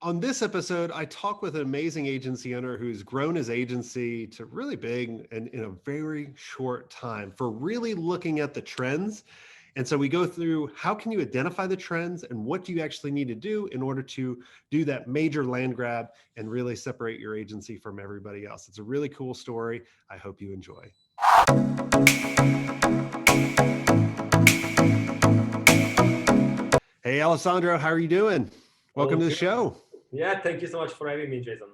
On this episode, I talk with an amazing agency owner who's grown his agency to really big and in a very short time for really looking at the trends. And so we go through how can you identify the trends and what do you actually need to do in order to do that major land grab and really separate your agency from everybody else. It's a really cool story. I hope you enjoy. Hey, Alessandro, how are you doing? Welcome All to the good. show. Yeah, thank you so much for having me, Jason.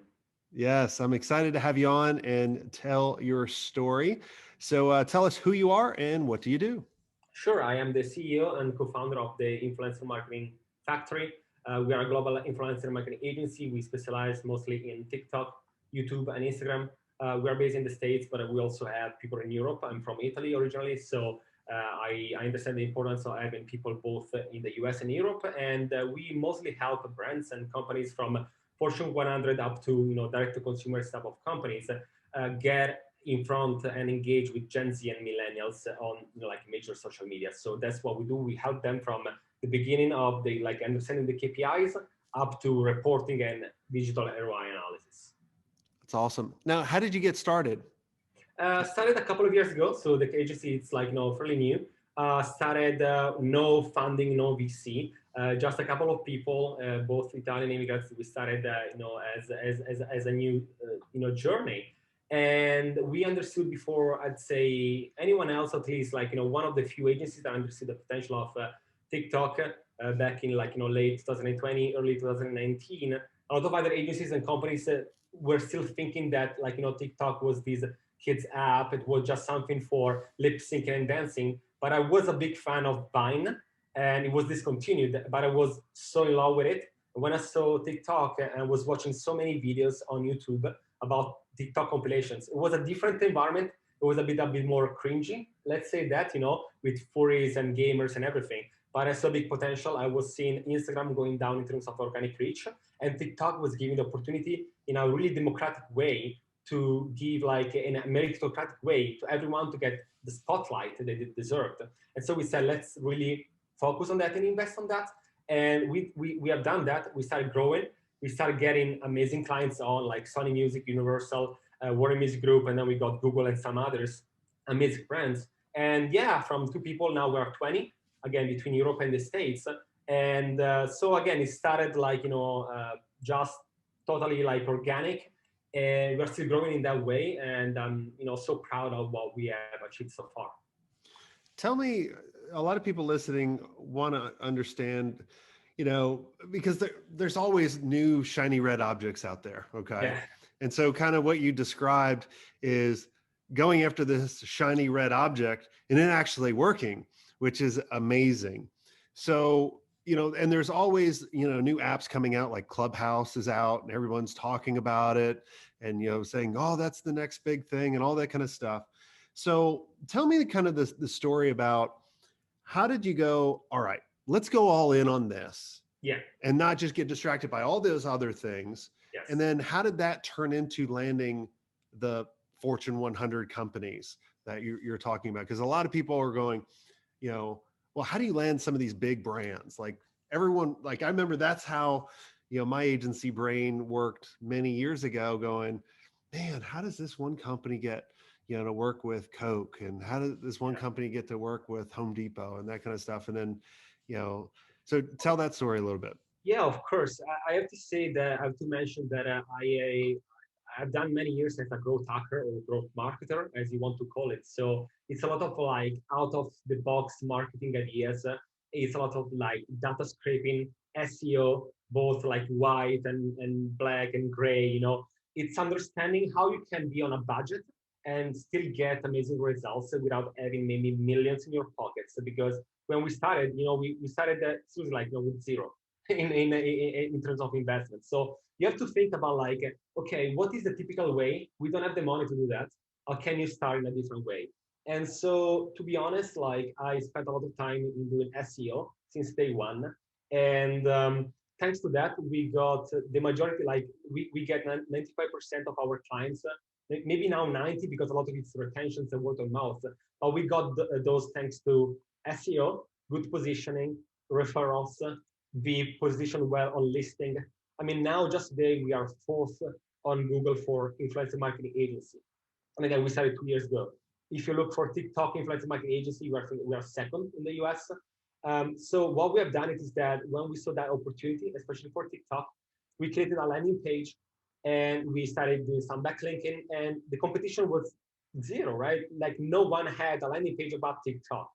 Yes, I'm excited to have you on and tell your story. So tell us who you are and what do you do? Sure, I am the CEO and co-founder of the Influencer Marketing Factory. We are a global influencer marketing agency. We specialize mostly in TikTok, YouTube, and Instagram. We are based in the States, but we also have people in Europe. I'm from Italy originally, so I understand the importance of having people both in the US and Europe. And we mostly help brands and companies from Fortune 100 up to direct to consumer type of companies get in front and engage with Gen Z and millennials on like major social media. So that's what we do. We help them from the beginning of the like understanding the KPIs up to reporting and digital ROI analysis. That's awesome. Now, how did you get started? Started a couple of years ago, so the agency it's like fairly new. Started no funding, no VC, just a couple of people, both Italian immigrants. We started as a new journey, and we understood before I'd say anyone else at least like one of the few agencies that understood the potential of TikTok back in like late 2020, early 2019. A lot of other agencies and companies were still thinking that like TikTok was this kids app. It was just something for lip syncing and dancing. But I was a big fan of Vine, and it was discontinued. But I was so in love with it. When I saw TikTok and was watching so many videos on YouTube about TikTok compilations, it was a different environment. It was a bit more cringy, let's say that, with furries and gamers and everything. But I saw big potential. I was seeing Instagram going down in terms of organic reach, and TikTok was giving the opportunity in a really democratic way to give like in a meritocratic way to everyone to get the spotlight that they deserved. And so we said, let's really focus on that and invest on that. And we have done that. We started growing. We started getting amazing clients on like Sony Music, Universal, Warner Music Group, and then we got Google and some others, amazing brands. And yeah, from two people now we're 20, again, between Europe and the States. And so again, it started like, just totally like organic, and we're still growing in that way. And I'm so proud of what we have achieved so far. Tell me, a lot of people listening want to understand, because there's always new shiny red objects out there. Okay. Yeah. And so, kind of what you described is going after this shiny red object and it actually working, which is amazing. So, and there's always, new apps coming out, like Clubhouse is out and everyone's talking about it and, saying, oh, that's the next big thing and all that kind of stuff. So tell me kind of the story about how did you go, all right, let's go all in on this Yeah. and not just get distracted by all those other things. And Yes. then how did that turn into landing the Fortune 100 companies that you're talking about? Because a lot of people are going, well, how do you land some of these big brands? Like everyone, like I remember that's how, my agency brain worked many years ago going, man, how does this one company get, to work with Coke? And how does this one Yeah. company get to work with Home Depot and that kind of stuff? And then, so tell that story a little bit. Yeah, of course. I have to say that I have to mention that I've done many years as a growth hacker or growth marketer, as you want to call it. So it's a lot of like out of the box marketing ideas. It's a lot of like data scraping, SEO, both like white and black and gray. It's understanding how you can be on a budget and still get amazing results without having maybe millions in your pockets. Because when we started, we started seriously like with zero in terms of investment. So you have to think about like, okay, what is the typical way? We don't have the money to do that. How can you start in a different way? And so, to be honest, like I spent a lot of time in doing SEO since day one, and thanks to that, we got the majority. Like we get 95% of our clients, maybe now 90 because a lot of it's retentions and word of mouth. But we got those thanks to SEO, good positioning, referrals, be positioned well on listing, I mean, now just today we are fourth on Google for influencer marketing agency. And again, we started 2 years ago. If you look for TikTok influencer marketing agency, we are second in the US. So what we have done is that when we saw that opportunity, especially for TikTok, we created a landing page and we started doing some backlinking, and the competition was zero, right? Like no one had a landing page about TikTok,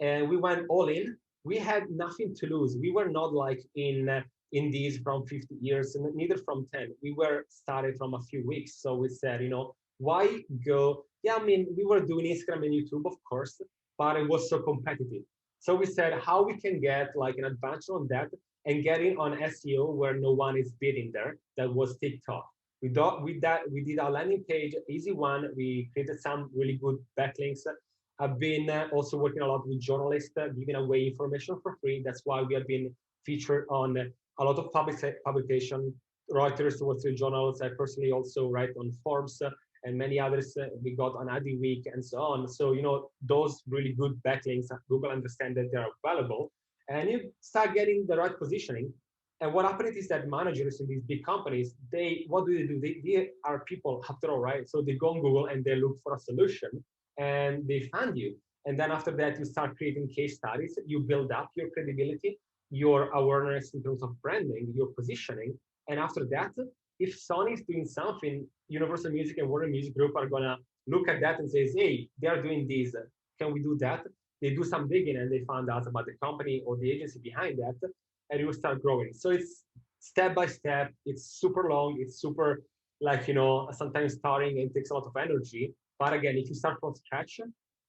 and we went all in. We had nothing to lose. We were not like in these from 50 years, and neither from 10. We were started from a few weeks. So we said, why go? Yeah, I mean, we were doing Instagram and YouTube, of course, but it was so competitive. So we said how we can get like an advantage on that and getting on SEO where no one is bidding there. That was TikTok. We did our landing page, easy one. We created some really good backlinks. I've been also working a lot with journalists, giving away information for free. That's why we have been featured on a lot of publication, Reuters, Wall Street Journals. I personally also write on Forbes and many others. We got on Week and so on. So, those really good backlinks, Google understand that they are valuable, and you start getting the right positioning. And what happened is that managers in these big companies, what do? They are people after all, right? So they go on Google and they look for a solution and they find you. And then after that, you start creating case studies, you build up your credibility, your awareness in terms of branding, your positioning. And after that, if Sony is doing something, Universal Music and Warner Music Group are gonna look at that and say, hey, they are doing this. Can we do that? They do some digging and they find out about the company or the agency behind that, and you start growing. So it's step by step. It's super long. It's super sometimes starting and takes a lot of energy. But again, if you start from scratch,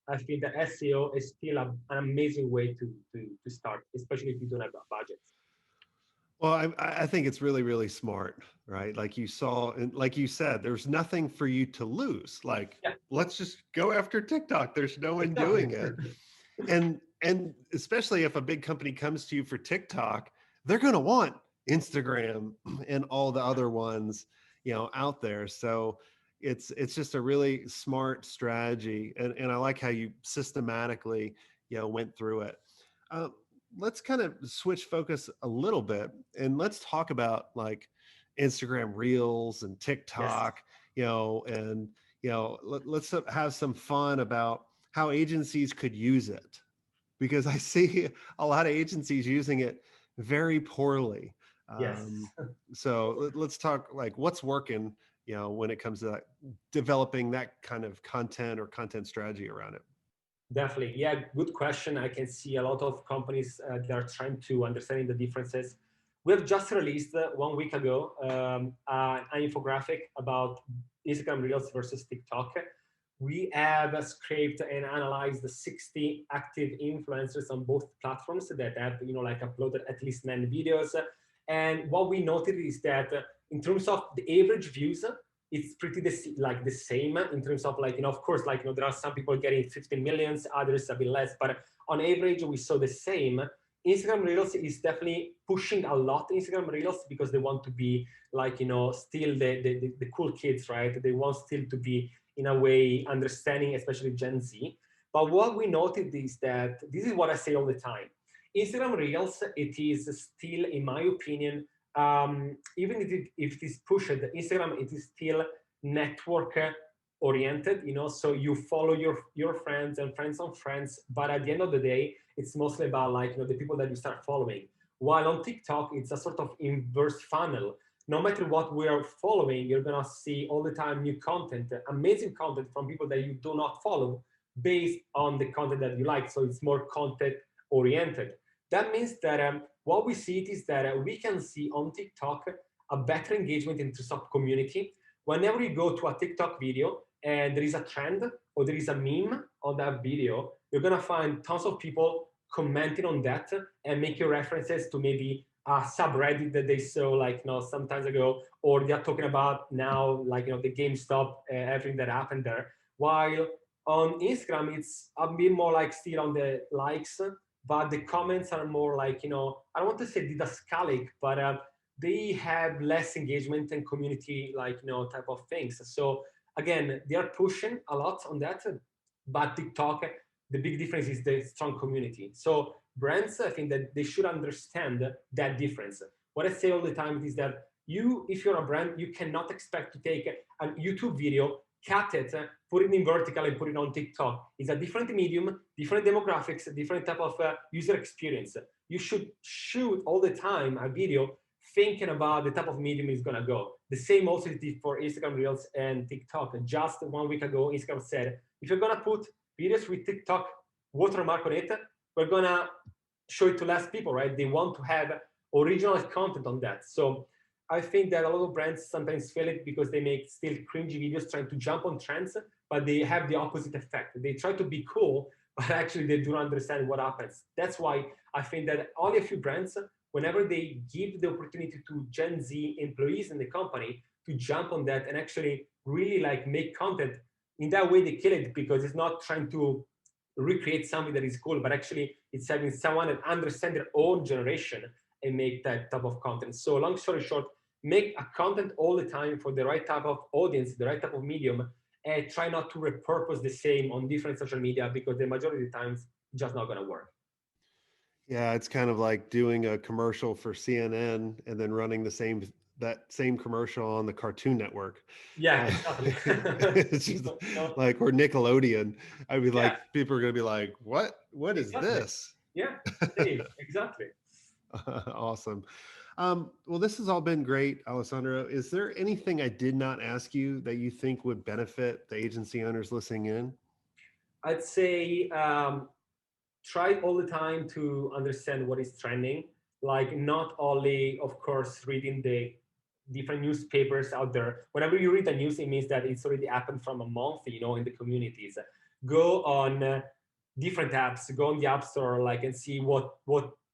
I think that SEO is still an amazing way to start, especially if you don't have a budget. Well, I think it's really, really smart, right? Like you saw, and like you said, there's nothing for you to lose. Like, let's just go after TikTok. There's no one doing it. And especially if a big company comes to you for TikTok, they're going to want Instagram and all the other ones, out there. So it's just a really smart strategy. And I like how you systematically, went through it. Let's kind of switch focus a little bit and let's talk about like Instagram Reels and TikTok, and let's have some fun about how agencies could use it, because I see a lot of agencies using it very poorly. So let's talk like what's working, when it comes to that, developing that kind of content or content strategy around it. Definitely. Yeah, good question. I can see a lot of companies that are trying to understand the differences. We have just released 1 week ago an infographic about Instagram Reels versus TikTok. We have scraped and analyzed the 60 active influencers on both platforms that have, uploaded at least 9 videos. And what we noted is that in terms of the average views, it's pretty the same in terms of of course, there are some people getting 15 millions, others a bit less, but on average, we saw the same. Instagram Reels is definitely pushing a lot Instagram Reels because they want to be still the cool kids, right? They want still to be in a way understanding, especially Gen Z. But what we noted is that this is what I say all the time. Instagram Reels, it is still, in my opinion, even if it is pushed, Instagram, it is still network oriented, so you follow your friends and friends on friends, but at the end of the day, it's mostly about the people that you start following. While on TikTok, it's a sort of inverse funnel. No matter what we are following, you're gonna see all the time new content, amazing content from people that you do not follow based on the content that you like. So it's more content oriented. That means that what we see is that we can see on TikTok a better engagement in terms of community. Whenever you go to a TikTok video and there is a trend or there is a meme on that video, you're gonna find tons of people commenting on that and making references to maybe a subreddit that they saw some time ago, or they're talking about now the GameStop, everything that happened there. While on Instagram, it's a bit more still on the likes, but the comments are more I don't want to say didascalic, but they have less engagement and community type of things. So again, they are pushing a lot on that, but TikTok, the big difference is the strong community. So brands, I think that they should understand that difference. What I say all the time is that if you're a brand, you cannot expect to take a YouTube video, cut it, put it in vertical, and put it on TikTok. It's a different medium, different demographics, different type of user experience. You should shoot all the time a video thinking about the type of medium it's gonna go. The same also is for Instagram Reels and TikTok. Just 1 week ago, Instagram said, if you're gonna put videos with TikTok watermark on it, we're gonna show it to less people, right? They want to have original content on that. So I think that a lot of brands sometimes fail it because they make still cringy videos trying to jump on trends, but they have the opposite effect. They try to be cool, but actually they do not understand what happens. That's why I think that only a few brands, whenever they give the opportunity to Gen Z employees in the company to jump on that and actually really like make content, in that way they kill it, because it's not trying to recreate something that is cool, but actually it's having someone that understands their own generation and make that type of content. So long story short, make a content all the time for the right type of audience, the right type of medium, and try not to repurpose the same on different social media, because the majority of the times it's just not gonna work. Yeah, it's kind of like doing a commercial for CNN and then running that same commercial on the Cartoon Network. Yeah, Uh, exactly. it's just People, like, or Nickelodeon. I mean, yeah, like, people are gonna be like, what is exactly. this? Yeah, same, exactly. Awesome. Well, this has all been great, Alessandro. Is there anything I did not ask you that you think would benefit the agency owners listening in? I'd say try all the time to understand what is trending. Like not only, of course, reading the different newspapers out there. Whenever you read the news, it means that it's already happened from a month, in the communities. Go on different apps, go on the App Store, like, and see what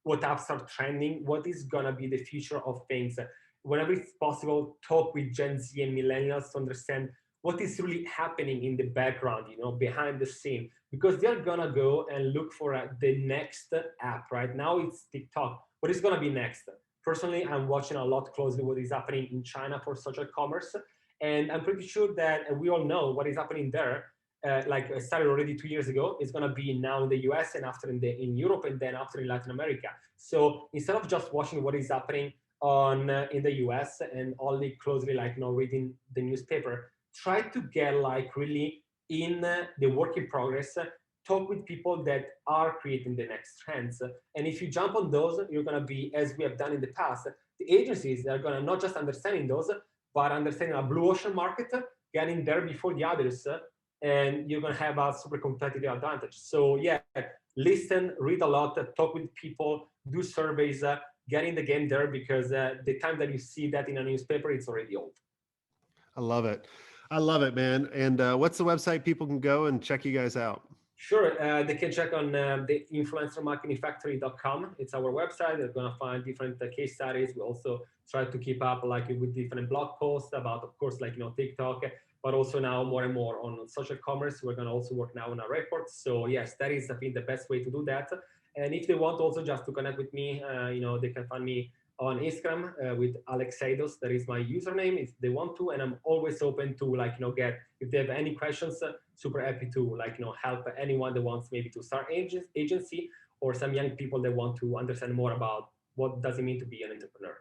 apps are trending, what is gonna be the future of things. Whenever it's possible, talk with Gen Z and millennials to understand what is really happening in the background, behind the scene, because they're gonna go and look for the next app. Right now it's TikTok. What is gonna be next? Personally, I'm watching a lot closely what is happening in China for social commerce, and I'm pretty sure that we all know what is happening there. Like started already 2 years ago, it's gonna be now in the US, and after in Europe, and then after in Latin America. So instead of just watching what is happening on in the US and only closely reading the newspaper, try to get like really in the work in progress, talk with people that are creating the next trends. And if you jump on those, you're going to be, as we have done in the past, the agencies are going to not just understanding those, but understanding a blue ocean market, getting there before the others, and you're going to have a super competitive advantage. So yeah, listen, read a lot, talk with people, do surveys, get in the game there, because the time that you see that in a newspaper, it's already old. I love it. I love it, man. And what's the website people can go and check you guys out? Sure, they can check on the influencermarketingfactory.com. It's our website. They're going to find different case studies. We also try to keep up with different blog posts about, of course, TikTok, but also now more and more on social commerce. We're going to also work now on our reports. So yes, that is, I think, the best way to do that. And if they want also just to connect with me, they can find me on Instagram with Alexeidos. That is my username if they want to, and I'm always open to get, if they have any questions, super happy to help anyone that wants maybe to start agency, or some young people that want to understand more about what does it mean to be an entrepreneur.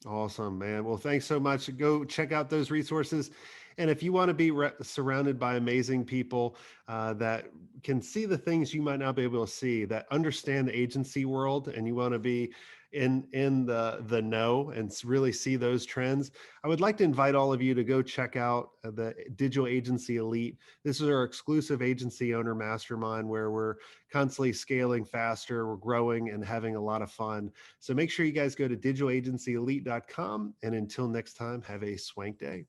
Awesome, man. Well, thanks so much. Go check out those resources. And if you want to be surrounded by amazing people that can see the things you might not be able to see, that understand the agency world, and you want to be in the know and really see those trends, I would like to invite all of you to go check out the Digital Agency Elite. This is our exclusive agency owner mastermind where we're constantly scaling faster, we're growing and having a lot of fun. So make sure you guys go to digitalagencyelite.com. And until next time, have a swank day.